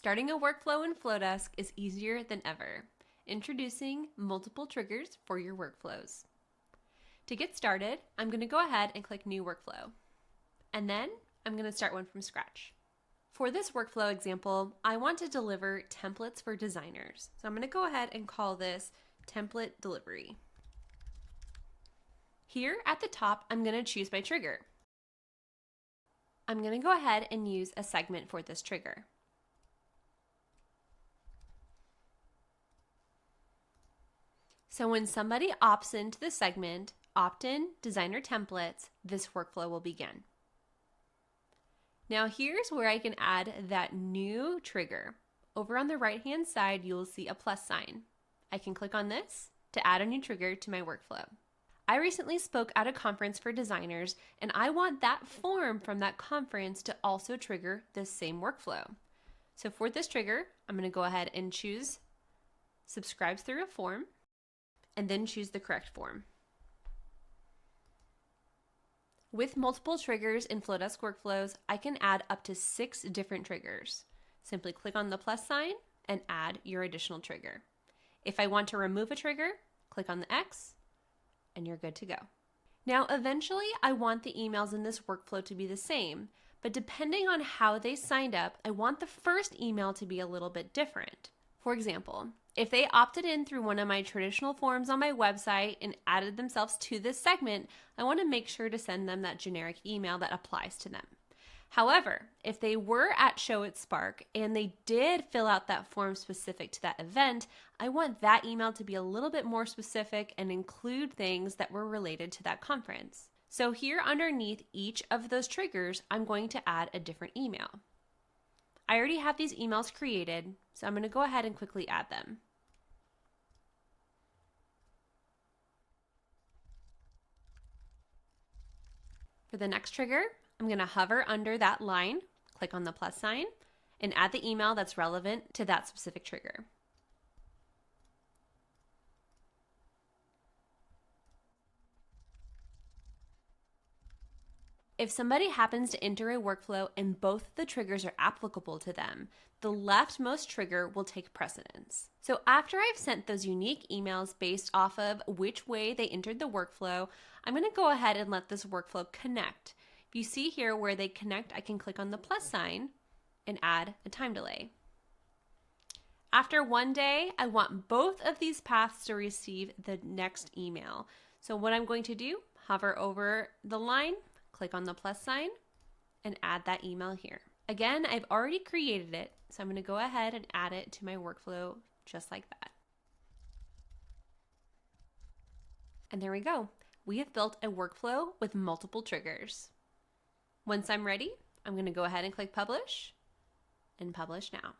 Starting a workflow in Flodesk is easier than ever. Introducing multiple triggers for your workflows. To get started, I'm going to go ahead and click New Workflow. And then I'm going to start one from scratch. For this workflow example, I want to deliver templates for designers. So I'm going to go ahead and call this Template Delivery. Here at the top, I'm going to choose my trigger. I'm going to go ahead and use a segment for this trigger. So when somebody opts into the segment, opt-in designer templates, this workflow will begin. Now here's where I can add that new trigger. Over on the right-hand side, you'll see a plus sign. I can click on this to add a new trigger to my workflow. I recently spoke at a conference for designers, and I want that form from that conference to also trigger this same workflow. So for this trigger, I'm going to go ahead and choose Subscribes through a form, and then choose the correct form. With multiple triggers in Flodesk workflows, I can add up to 6 different triggers. Simply click on the plus sign and add your additional trigger. If I want to remove a trigger, click on the X, and you're good to go. Now, eventually, I want the emails in this workflow to be the same, but depending on how they signed up, I want the first email to be a little bit different. For example, if they opted in through one of my traditional forms on my website and added themselves to this segment, I want to make sure to send them that generic email that applies to them. However, if they were at Show at Spark and they did fill out that form specific to that event, I want that email to be a little bit more specific and include things that were related to that conference. So here underneath each of those triggers, I'm going to add a different email. I already have these emails created, so I'm going to go ahead and quickly add them. For the next trigger, I'm going to hover under that line, click on the plus sign, and add the email that's relevant to that specific trigger. If somebody happens to enter a workflow and both the triggers are applicable to them, the leftmost trigger will take precedence. So after I've sent those unique emails based off of which way they entered the workflow, I'm going to go ahead and let this workflow connect. If you see here where they connect, I can click on the plus sign and add a time delay. After one day, I want both of these paths to receive the next email. So what I'm going to do, hover over the line, click on the plus sign, and add that email here. Again, I've already created it, so I'm going to go ahead and add it to my workflow just like that. And there we go. We have built a workflow with multiple triggers. Once I'm ready, I'm going to go ahead and click Publish, and publish now.